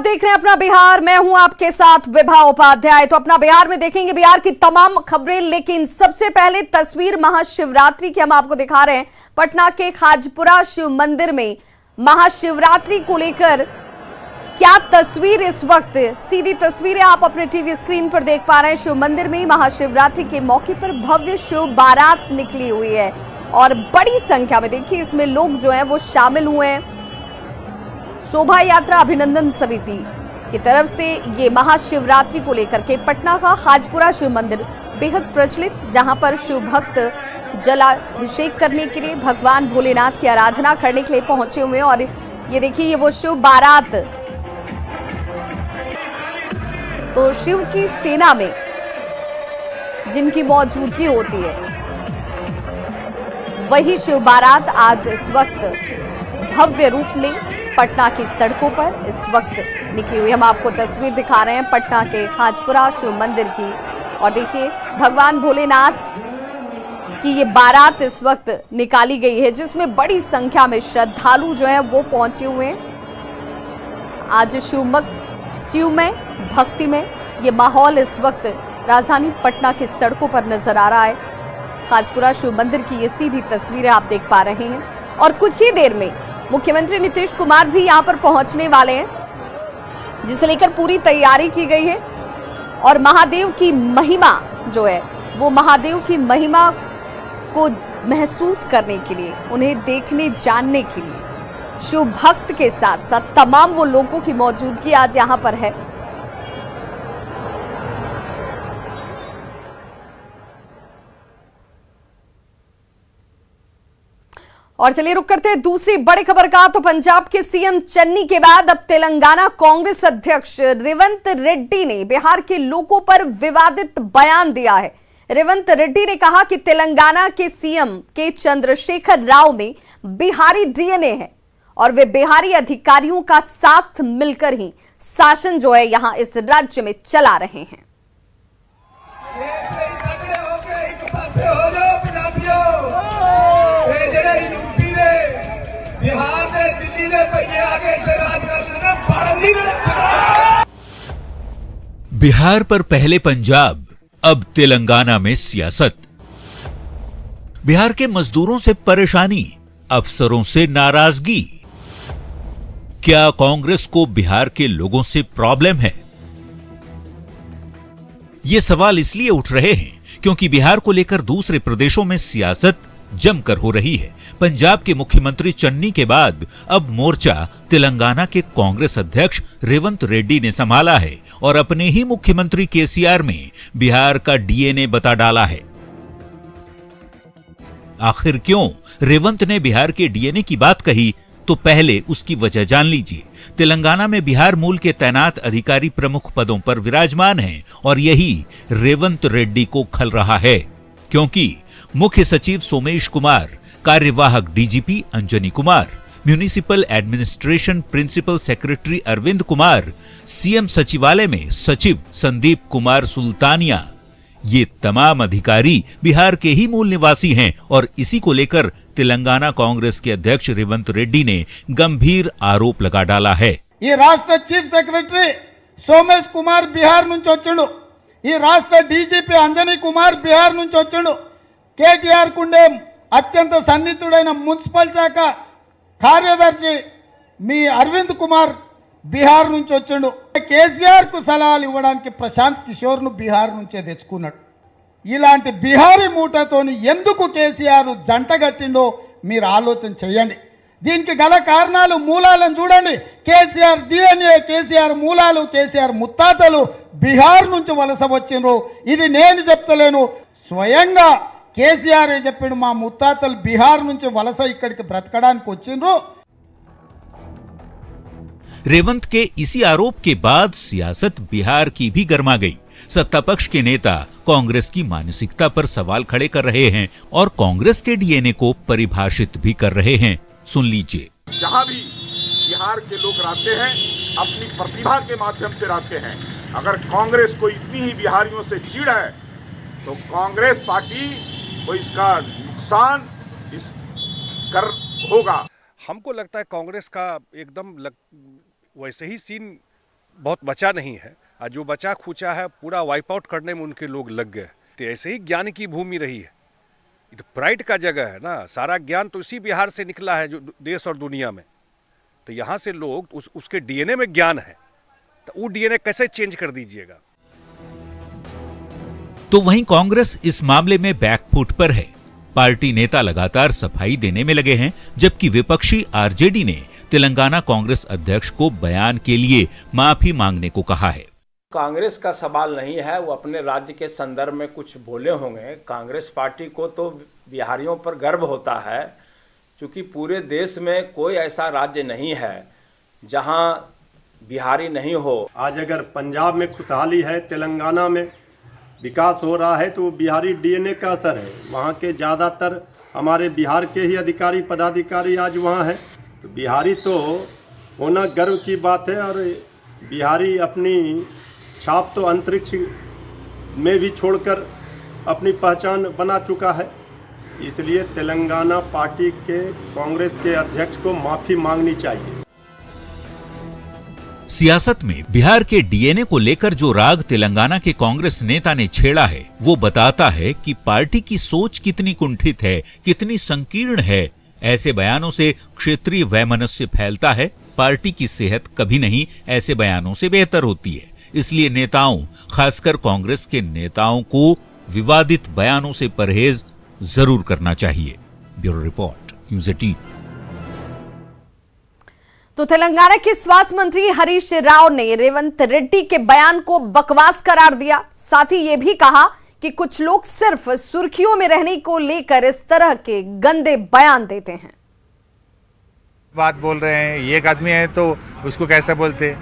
आप देख रहे हैं अपना बिहार। मैं हूं आपके साथ विभा उपाध्याय। तो अपना बिहार में देखेंगे बिहार की तमाम खबरें, लेकिन सबसे पहले तस्वीर महाशिवरात्रि की हम आपको दिखा रहे हैं। पटना के खाजपुरा शिव मंदिर में महाशिवरात्रि को लेकर क्या तस्वीर इस वक्त, सीधी तस्वीरें आप अपने टीवी स्क्रीन पर देख पा रहे हैं। शिव मंदिर में महाशिवरात्रि के मौके पर भव्य शिव बारात निकली हुई है और बड़ी संख्या में देखिए इसमें लोग जो हैं वो शामिल हुए हैं। शोभा यात्रा अभिनंदन समिति की तरफ से ये महाशिवरात्रि को लेकर के पटना का खाजपुरा शिव मंदिर बेहद प्रचलित, जहां पर शिव भक्त जलाभिषेक करने के लिए, भगवान भोलेनाथ की आराधना करने के लिए पहुंचे हुए हैं। और ये देखिए ये वो शिव बारात, तो शिव की सेना में जिनकी मौजूदगी होती है वही शिव बारात आज इस वक्त भव्य रूप में पटना की सड़कों पर इस वक्त निकली हुई। हम आपको तस्वीर दिखा रहे हैं पटना के खाजपुरा शिव मंदिर की, और देखिए भगवान भोलेनाथ की ये बारात इस वक्त निकाली गई है, जिसमें बड़ी संख्या में श्रद्धालु जो है वो पहुंचे हुए हैं। आज शिवमय भक्ति में ये माहौल इस वक्त राजधानी पटना की सड़कों पर नजर आ रहा है। खाजपुरा शिव मंदिर की ये सीधी तस्वीरें आप देख पा रहे हैं। और कुछ ही देर में मुख्यमंत्री नीतीश कुमार भी यहां पर पहुंचने वाले हैं, जिसे लेकर पूरी तैयारी की गई है। और महादेव की महिमा जो है वो महादेव की महिमा को महसूस करने के लिए, उन्हें देखने जानने के लिए शिव भक्त के साथ साथ तमाम वो लोगों की मौजूदगी आज यहां पर है। और चलिए रुक करते हैं दूसरी बड़ी खबर का। तो पंजाब के सीएम चन्नी के बाद अब तेलंगाना कांग्रेस अध्यक्ष रेवंत रेड्डी ने बिहार के लोगों पर विवादित बयान दिया है। रेवंत रेड्डी ने कहा कि तेलंगाना के सीएम के चंद्रशेखर राव में बिहारी डीएनए है और वे बिहारी अधिकारियों का साथ मिलकर ही शासन जो है यहां इस राज्य में चला रहे हैं। बिहार पर पहले पंजाब, अब तेलंगाना में सियासत। बिहार के मजदूरों से परेशानी, अफसरों से नाराजगी। क्या कांग्रेस को बिहार के लोगों से प्रॉब्लम है? ये सवाल इसलिए उठ रहे हैं क्योंकि बिहार को लेकर दूसरे प्रदेशों में सियासत जमकर हो रही है। पंजाब के मुख्यमंत्री चन्नी के बाद अब मोर्चा तेलंगाना के कांग्रेस अध्यक्ष रेवंत रेड्डी ने संभाला है और अपने ही मुख्यमंत्री केसीआर में बिहार का डीएनए बता डाला है। आखिर क्यों रेवंत ने बिहार के डीएनए की बात कही, तो पहले उसकी वजह जान लीजिए। तेलंगाना में बिहार मूल के तैनात अधिकारी प्रमुख पदों पर विराजमान हैं और यही रेवंत रेड्डी को खल रहा है, क्योंकि मुख्य सचिव सोमेश कुमार, कार्यवाहक DGP Anjani Kumar, municipal administration principal secretary Arvind Kumar, CM सचिवालय में सचिव संदीप कुमार सुल्तानिया, ये तमाम अधिकारी बिहार के ही मूल निवासी हैं और इसी को लेकर तेलंगाना कांग्रेस के अध्यक्ष रेवंत रेड्डी ने गंभीर आरोप लगा डाला है। ఈ రాష్ట్ర చీఫ్ సెక్రటరీ సోమేష్ కుమార్ బిహార్ నుంచి వచ్చాడు, ఈ రాష్ట్ర డీజీపీ అంజనీ కుమార్ బిహార్ నుంచి వచ్చాడు, కేటీఆర్ కుండే అత్యంత సన్నిహితుడైన మున్సిపల్ శాఖ కార్యదర్శి మీ అరవింద్ కుమార్ బీహార్ నుంచి వచ్చాడు. కేసీఆర్ కు సలహాలు ఇవ్వడానికి ప్రశాంత్ కిషోర్ ను బీహార్ నుంచే తెచ్చుకున్నాడు. ఇలాంటి బిహారీ మూటతోని ఎందుకు కేసీఆర్ జంటగట్టిండో మీరు ఆలోచన చేయండి. దీనికి గల కారణాలు, మూలాలను చూడండి. కేసీఆర్ డిఎన్ఏ, కేసీఆర్ మూలాలు, కేసీఆర్ ముత్తాతలు బీహార్ నుంచి వలస వచ్చిండ్రు. ఇది నేను చెప్తలేను, స్వయంగా కేసీఆర్ చెప్పాడు. మా ముత్తాతలు బీహార్ నుంచి వలస ఇక్కడికి బ్రతకడానికి వచ్చిండ్రు. रेवंत के इसी आरोप के बाद सियासत बिहार की भी गर्मा गई। सत्ता पक्ष के नेता कांग्रेस की मानसिकता पर सवाल खड़े कर रहे हैं और कांग्रेस के डीएनए को परिभाषित भी कर रहे हैं। सुन लीजिए। जहां भी बिहार के लोग रहते हैं अपनी प्रतिभा के माध्यम से रहते हैं। अगर कांग्रेस को इतनी ही बिहारियों से चिढ़ है तो कांग्रेस पार्टी को इसका नुकसान होगा। हमको लगता है कांग्रेस का एकदम वैसे ही सीन बहुत बचा नहीं है, और जो बचा खुचा है पूरा वाइप आउट करने में उनके लोग लग गए। तो ऐसे ही ज्ञान की भूमि रही है, ये तो प्राइड का जगह है ना। सारा ज्ञान तो इसी बिहार से निकला है, जो देश और दुनिया में। तो यहाँ से लोग उसके डीएनए में ज्ञान है, तो वो डीएनए कैसे चेंज कर दीजिएगा। तो वहीं कांग्रेस इस मामले में बैकफुट पर है। पार्टी नेता लगातार सफाई देने में लगे हैं, जबकि विपक्षी आरजेडी ने तेलंगाना कांग्रेस अध्यक्ष को बयान के लिए माफी मांगने को कहा है। कांग्रेस का सवाल नहीं है, वो अपने राज्य के संदर्भ में कुछ बोले होंगे। कांग्रेस पार्टी को तो बिहारियों पर गर्व होता है, क्योंकि पूरे देश में कोई ऐसा राज्य नहीं है जहां बिहारी नहीं हो। आज अगर पंजाब में खुशहाली है, तेलंगाना में विकास हो रहा है, तो बिहारी डीएनए का असर है। वहाँ के ज़्यादातर हमारे बिहार के ही अधिकारी पदाधिकारी आज वहाँ हैं, तो बिहारी तो होना गर्व की बात है। और बिहारी अपनी छाप तो अंतरिक्ष में भी छोड़कर अपनी पहचान बना चुका है। इसलिए तेलंगाना पार्टी के कांग्रेस के अध्यक्ष को माफी मांगनी चाहिए। सियासत में बिहार के डीएनए को लेकर जो राग तेलंगाना के कांग्रेस नेता ने छेड़ा है, वो बताता है कि पार्टी की सोच कितनी कुंठित है, कितनी संकीर्ण है। ऐसे बयानों से क्षेत्रीय वैमनस्य फैलता है। पार्टी की सेहत कभी नहीं ऐसे बयानों से बेहतर होती है। इसलिए नेताओं, खासकर कांग्रेस के नेताओं को विवादित बयानों से परहेज जरूर करना चाहिए। Bureau report, news 18। तो तेलंगाना के स्वास्थ्य मंत्री हरीश राव ने रेवंत रेड्डी के बयान को बकवास करार दिया। साथ ही ये भी कहा कि कुछ लोग सिर्फ सुर्खियों में रहने को लेकर इस तरह के गंदे बयान देते हैं। बात बोल रहे हैं, ये एक आदमी है तो उसको कैसा बोलते?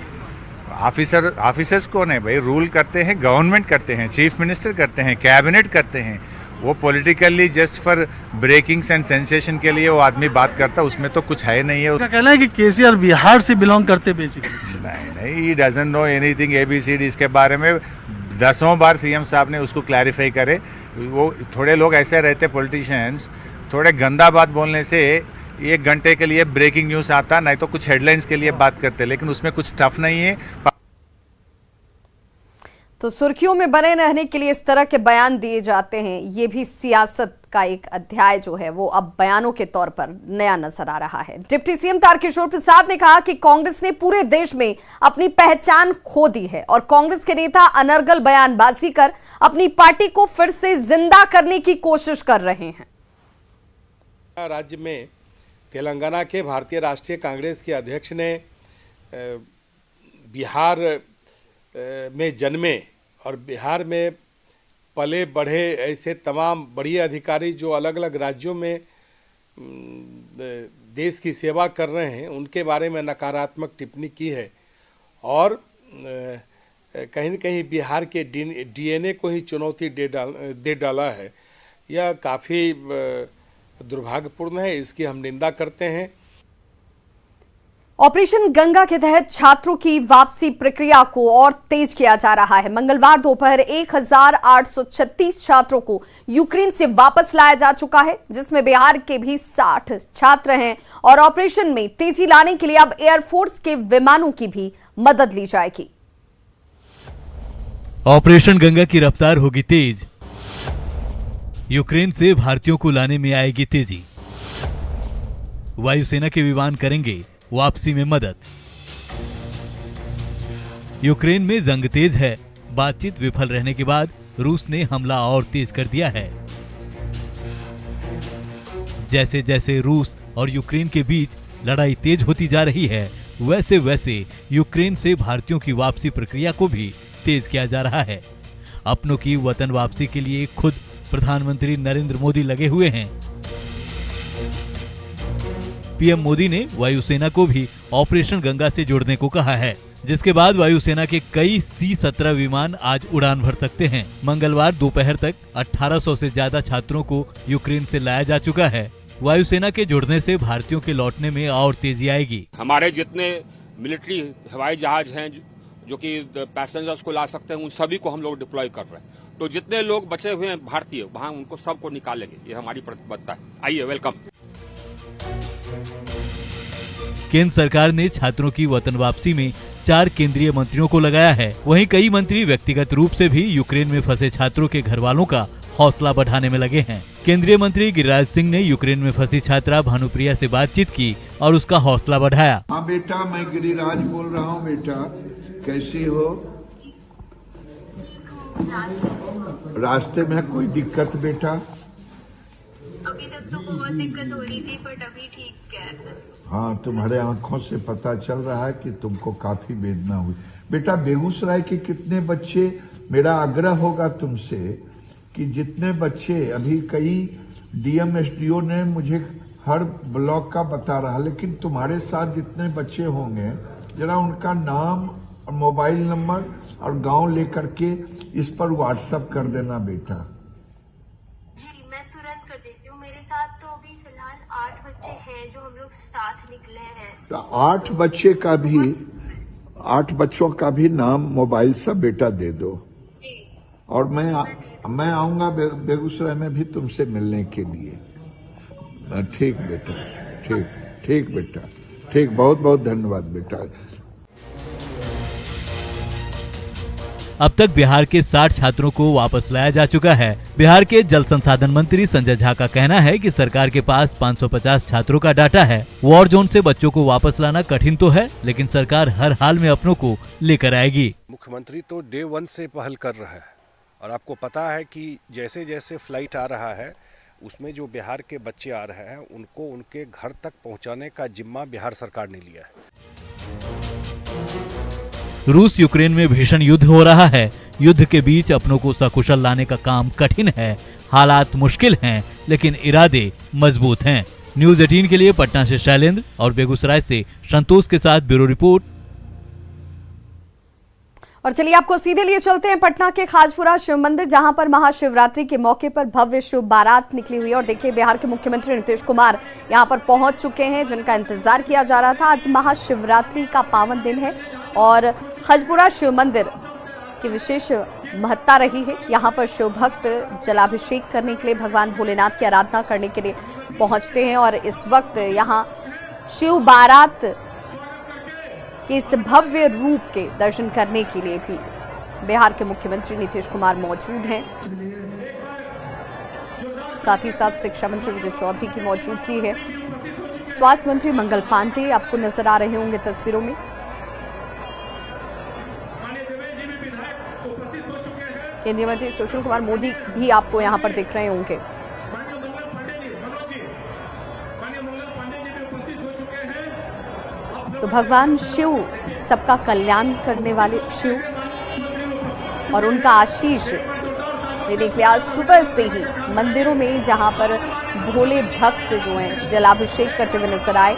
ऑफिसर्स कौन है भाई? रूल करते हैं, गवर्नमेंट करते हैं, चीफ मिनिस्टर करते हैं, कैबिनेट करते हैं। वो politically just for breakings and sensation के लिए वो आदमी बात करता, उसमें तो कुछ है नहीं है। उसका कहना है कि केसीआर बिहार से बिलोंग करते बेसिकली। नहीं, he doesn't know anything ABCD। इसके बारे में 10 बार सीएम साहब ने उसको क्लैरिफाई करे। वो थोड़े लोग ऐसे रहते पॉलिटिशियंस, थोड़े गंदा बात बोलने से 1 घंटे के लिए ब्रेकिंग न्यूज आता, नहीं तो कुछ हेडलाइंस के लिए बात करते, लेकिन उसमें कुछ टफ नहीं है। तो सुर्खियों में बने रहने के लिए इस तरह के बयान दिए जाते हैं। ये भी सियासत का एक अध्याय जो है वो अब बयानों के तौर पर नया नजर आ रहा है। डिप्टी सीएम तारकिशोर प्रसाद ने कहा कि कांग्रेस ने पूरे देश में अपनी पहचान खो दी है और कांग्रेस के नेता अनर्गल बयानबाजी कर अपनी पार्टी को फिर से जिंदा करने की कोशिश कर रहे हैं। राज्य में तेलंगाना के भारतीय राष्ट्रीय कांग्रेस के अध्यक्ष ने बिहार में जन्मे और बिहार में पले बढ़े ऐसे तमाम बढ़िया अधिकारी जो अलग अलग राज्यों में देश की सेवा कर रहे हैं, उनके बारे में नकारात्मक टिप्पणी की है और कहीं न कहीं बिहार के डीएनए को ही चुनौती दे डाला है। यह काफ़ी दुर्भाग्यपूर्ण है, इसकी हम निंदा करते हैं। ऑपरेशन गंगा के तहत छात्रों की वापसी प्रक्रिया को और तेज किया जा रहा है। मंगलवार दोपहर 1836 छात्रों को यूक्रेन से वापस लाया जा चुका है, जिसमें बिहार के भी 60 छात्र हैं और ऑपरेशन में तेजी लाने के लिए अब एयरफोर्स के विमानों की भी मदद ली जाएगी। ऑपरेशन गंगा की रफ्तार होगी तेज, यूक्रेन से भारतीयों को लाने में आएगी तेजी। वायुसेना के विमान करेंगे वापसी में मदद। यूक्रेन में जंग तेज है। बातचीत विफल रहने के बाद रूस ने हमला और तेज कर दिया है। जैसे जैसे रूस और यूक्रेन के बीच लड़ाई तेज होती जा रही है, वैसे वैसे यूक्रेन से भारतीयों की वापसी प्रक्रिया को भी तेज किया जा रहा है। अपनों की वतन वापसी के लिए खुद प्रधानमंत्री नरेंद्र मोदी लगे हुए हैं। पीएम मोदी ने वायुसेना को भी ऑपरेशन गंगा से जोड़ने को कहा है, जिसके बाद वायुसेना के कई C-17 विमान आज उड़ान भर सकते हैं। मंगलवार दोपहर तक 1800 से ज्यादा छात्रों को यूक्रेन से लाया जा चुका है। वायुसेना के जुड़ने से भारतीयों के लौटने में और तेजी आएगी। हमारे जितने मिलिट्री हवाई जहाज हैं जो कि पैसेंजर्स को ला सकते हैं, उन सभी को हम लोग डिप्लॉय कर रहे हैं। तो जितने लोग बचे हुए हैं भारतीय, वहाँ उनको सबको निकालेंगे, ये हमारी प्रतिबद्धता है। आइए, वेलकम। केंद्र सरकार ने छात्रों की वतन वापसी में 4 केंद्रीय मंत्रियों को लगाया है। वहीं कई मंत्री व्यक्तिगत रूप से भी यूक्रेन में फंसे छात्रों के घर वालों का हौसला बढ़ाने में लगे हैं। केंद्रीय मंत्री गिरिराज सिंह ने यूक्रेन में फंसी छात्रा भानुप्रिया से बातचीत की और उसका हौसला बढ़ाया। हाँ बेटा, मैं गिरिराज बोल रहा हूँ। बेटा कैसी हो? रास्ते में कोई दिक्कत बेटा? अभी तक तो बहुत दिक्कत हो रही थी, बट अभी ठीक है। हाँ, तुम्हारे आंखों से पता चल रहा है कि तुमको काफी वेदना हुई। बेटा बेगूसराय के कितने बच्चे, मेरा आग्रह होगा तुमसे कि जितने बच्चे, अभी कई डीएम एसडीओ ने मुझे हर ब्लॉक का बता रहा, लेकिन तुम्हारे साथ जितने बच्चे होंगे जरा उनका नाम और मोबाइल नंबर और गांव लेकर के इस पर व्हाट्सएप कर देना बेटा। जी मैं तुरंत कर देती हूँ। मेरे साथ तो अभी फिलहाल 8 बच्चे हैं जो हम लोग साथ निकले हैं। तो 8 बच्चों का भी नाम मोबाइल से बेटा दे दो। और मैं आऊंगा बेगूसराय में भी तुमसे मिलने के लिए। ठीक बेटा, ठीक बेटा, ठीक। बहुत बहुत धन्यवाद बेटा। अब तक बिहार के 60 छात्रों को वापस लाया जा चुका है। बिहार के जल संसाधन मंत्री संजय झा का कहना है कि सरकार के पास 550 छात्रों का डाटा है। वॉर जोन से बच्चों को वापस लाना कठिन तो है, लेकिन सरकार हर हाल में अपनों को लेकर आएगी। मुख्यमंत्री तो डे 1 से पहल कर रहा है और आपको पता है कि जैसे जैसे फ्लाइट आ रहा है उसमें जो बिहार के बच्चे आ रहे हैं उनको उनके घर तक पहुंचाने का जिम्मा बिहार सरकार ने लिया है। रूस यूक्रेन में भीषण युद्ध हो रहा है। युद्ध के बीच अपनों को सकुशल लाने का काम कठिन है। हालात मुश्किल हैं, लेकिन इरादे मजबूत हैं। न्यूज़ 18 के लिए पटना से शैलेंद्र और बेगूसराय से संतोष के साथ ब्यूरो रिपोर्ट। और चलिए आपको सीधे लिए चलते हैं पटना के खाजपुरा शिव मंदिर, जहां पर महाशिवरात्रि के मौके पर भव्य शिव बारात निकली हुई है। और देखिए बिहार के मुख्यमंत्री नीतीश कुमार यहां पर पहुंच चुके हैं, जिनका इंतजार किया जा रहा था। आज महाशिवरात्रि का पावन दिन है और खाजपुरा शिव मंदिर की विशेष महत्ता रही है। यहाँ पर शिव भक्त जलाभिषेक करने के लिए, भगवान भोलेनाथ की आराधना करने के लिए पहुंचते हैं। और इस वक्त यहाँ शिव बारात के इस भव्य रूप के दर्शन करने के लिए भी बिहार के मुख्यमंत्री नीतीश कुमार मौजूद हैं। साथ ही साथ शिक्षा मंत्री विजय चौधरी की मौजूदगी है। स्वास्थ्य मंत्री मंगल पांडे आपको नजर आ रहे होंगे तस्वीरों में। केंद्रीय मंत्री सुशील कुमार मोदी भी आपको यहां पर दिख रहे होंगे। तो भगवान शिव सबका कल्याण करने वाले शिव और उनका आशीष लेने के लिए आज सुबह से ही मंदिरों में, जहां पर भोले भक्त जो हैं जलाभिषेक करते हुए नजर आए,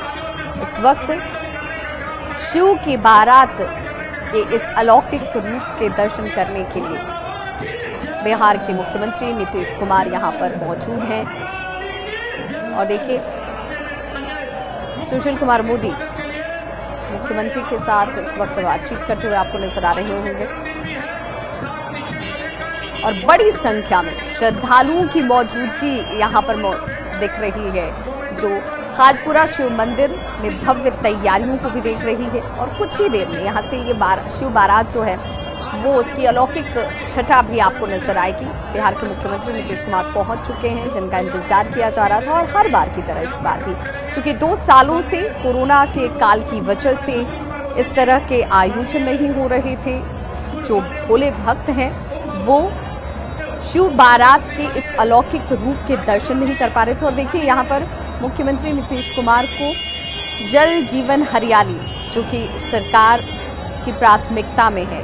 इस वक्त शिव की बारात के इस अलौकिक रूप के दर्शन करने के लिए बिहार के मुख्यमंत्री नीतीश कुमार यहां पर मौजूद हैं। और देखिए सुशील कुमार मोदी मुख्यमंत्री के साथ इस वक्त बातचीत करते हुए आपको नजर आ रहे होंगे। और बड़ी संख्या में श्रद्धालुओं की मौजूदगी यहाँ पर दिख रही है, जो खाजपुरा शिव मंदिर में भव्य तैयारियों को भी देख रही है। और कुछ ही देर में यहाँ से ये शिव बारात जो है वो उसकी अलौकिक छटा भी आपको नजर आएगी। बिहार के मुख्यमंत्री नीतीश कुमार पहुंच चुके हैं, जिनका इंतजार किया जा रहा था। और हर बार की तरह इस बार भी, चूंकि 2 सालों से कोरोना के काल की वजह से इस तरह के आयोजन नहीं हो रहे थे, जो भोले भक्त हैं वो शिव बारात के इस अलौकिक रूप के दर्शन नहीं कर पा रहे थे। और देखिए यहाँ पर मुख्यमंत्री नीतीश कुमार को जल जीवन हरियाली, जो कि सरकार की प्राथमिकता में है,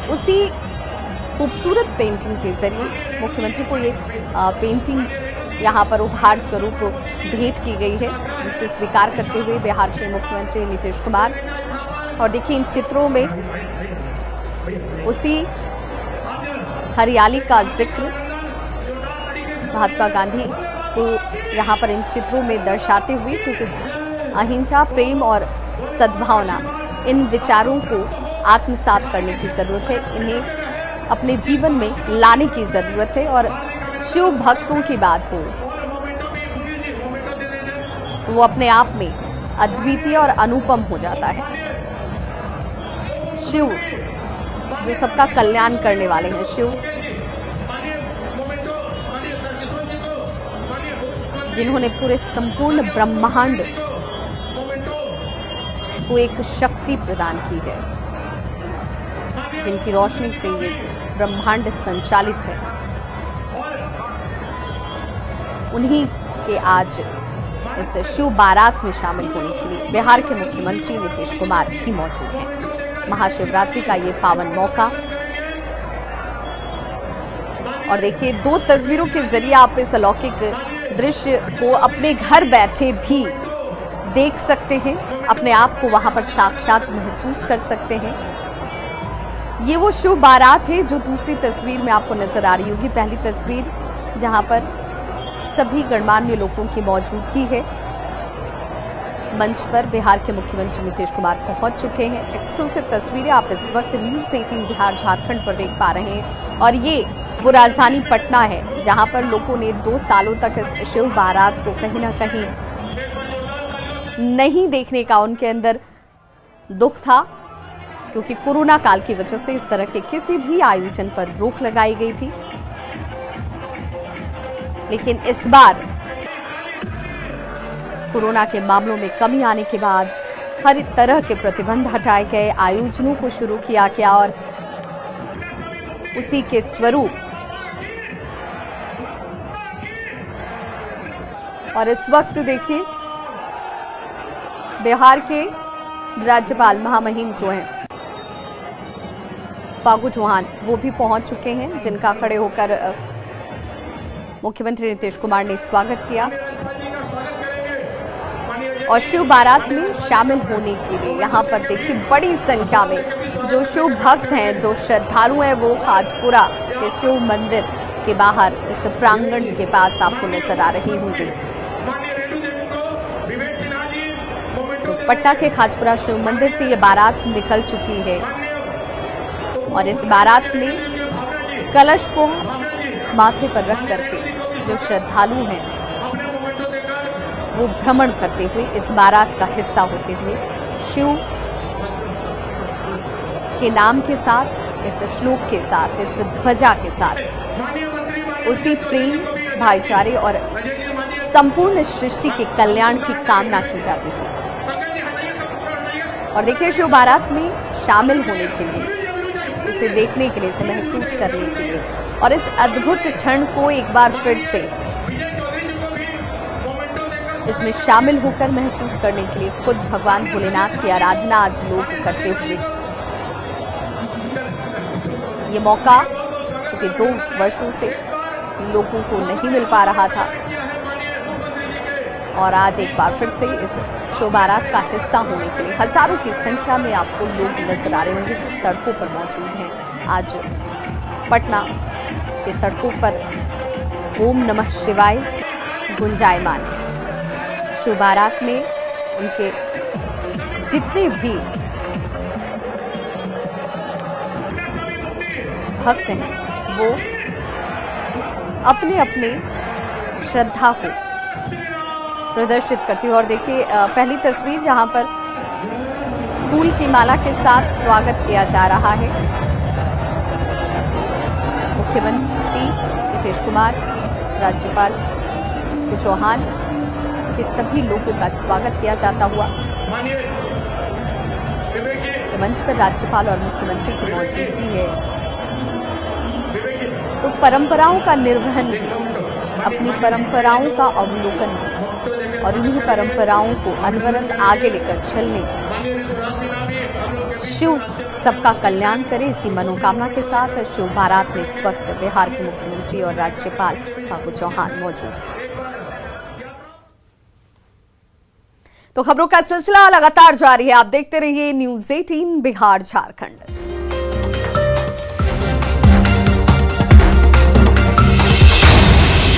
उसी खूबसूरत पेंटिंग के जरिए मुख्यमंत्री को ये पेंटिंग यहाँ पर उपहार स्वरूप भेंट की गई है, जिसे स्वीकार करते हुए बिहार के मुख्यमंत्री नीतीश कुमार। और देखिए इन चित्रों में उसी हरियाली का जिक्र महात्मा गांधी को यहाँ पर इन चित्रों में दर्शाते हुए, क्योंकि अहिंसा, प्रेम और सद्भावना, इन विचारों को आत्मसात करने की जरूरत है, इन्हें अपने जीवन में लाने की जरूरत है। और शिव भक्तों की बात हो तो वो अपने आप में अद्वितीय और अनुपम हो जाता है। शिव जो सबका कल्याण करने वाले हैं, शिव जिन्होंने पूरे संपूर्ण ब्रह्मांड को एक शक्ति प्रदान की है, जिनकी रोशनी से ये ब्रह्मांड संचालित है, उन्हीं के आज इस शिव बारात में शामिल होने के लिए बिहार के मुख्यमंत्री नीतीश कुमार भी मौजूद हैं। महाशिवरात्रि का ये पावन मौका, और देखिए 2 तस्वीरों के जरिए आप इस अलौकिक दृश्य को अपने घर बैठे भी देख सकते हैं, अपने आप को वहां पर साक्षात महसूस कर सकते हैं। ये वो शिव बारात है जो दूसरी तस्वीर में आपको नजर आ रही होगी। पहली तस्वीर जहां पर सभी गणमान्य लोगों की मौजूदगी है। मंच पर बिहार के मुख्यमंत्री नीतीश कुमार पहुंच चुके हैं। एक्सक्लूसिव तस्वीरें आप इस वक्त न्यूज़ 18 बिहार झारखंड पर देख पा रहे हैं, और ये वो राजधानी पटना है जहां पर लोगों ने 2 सालों तक इस शिव बारात को कहीं ना कहीं नहीं देखने का उनके अंदर दुख था, क्योंकि कोरोना काल की वजह से इस तरह के किसी भी आयोजन पर रोक लगाई गई थी। लेकिन इस बार कोरोना के मामलों में कमी आने के बाद हर तरह के प्रतिबंध हटाए गए, आयोजनों को शुरू किया गया, और उसी के स्वरूप और इस वक्त देखिए बिहार के राज्यपाल महामहिम जो हैं फागू चौहान, वो भी पहुंच चुके हैं, जिनका खड़े होकर मुख्यमंत्री नीतीश कुमार ने स्वागत किया। और शिव बारात में शामिल होने के लिए यहाँ पर देखिए बड़ी संख्या में जो शिव भक्त हैं, जो श्रद्धालु हैं, वो खाजपुरा के शिव मंदिर के बाहर इस प्रांगण के पास आपको नजर आ रही होंगी। तो पटना के खाजपुरा शिव मंदिर से ये बारात निकल चुकी है, और इस बारात में कलश को माथे पर रख करके जो श्रद्धालु हैं वो भ्रमण करते हुए इस बारात का हिस्सा होते हुए शिव के नाम के साथ, इस श्लोक के साथ, इस ध्वजा के साथ उसी प्रेम, भाईचारे और संपूर्ण सृष्टि के कल्याण की कामना की जाती है। और देखिए शिव बारात में शामिल होने के लिए, इसे देखने के लिए, इसे महसूस करने के लिए और इस अद्भुत क्षण को एक बार फिर से इसमें शामिल होकर महसूस करने के लिए खुद भगवान भोलेनाथ की आराधना आज लोग करते हुए ये मौका, चूंकि 2 वर्षों से लोगों को नहीं मिल पा रहा था, और आज एक बार फिर से इस शिव बारात का हिस्सा होने के लिए हजारों की संख्या में आपको लोग नजर आ रहे होंगे जो सड़कों पर मौजूद हैं। आज पटना की सड़कों पर ओम नमः शिवाय गुंजायमान है। शिव बारात में उनके जितने भी भक्त हैं वो अपने अपने श्रद्धा को प्रदर्शित करती है। और देखिए पहली तस्वीर जहां पर फूल की माला के साथ स्वागत किया जा रहा है। मुख्यमंत्री नीतीश कुमार, राज्यपाल चौहान के सभी लोगों का स्वागत किया जाता हुआ तो मंच पर राज्यपाल और मुख्यमंत्री की मौजूदगी है। तो परंपराओं का निर्वहन भी, अपनी परंपराओं का अवलोकन भी और उन्हीं परंपराओं को अनवरत आगे लेकर चलने, शिव सबका कल्याण करे, इसी मनोकामना के साथ शिव बारात में इस वक्त बिहार के मुख्यमंत्री और राज्यपाल फागू चौहान मौजूद हैं। तो खबरों का सिलसिला लगातार जारी है, आप देखते रहिए न्यूज़ 18 बिहार झारखंड।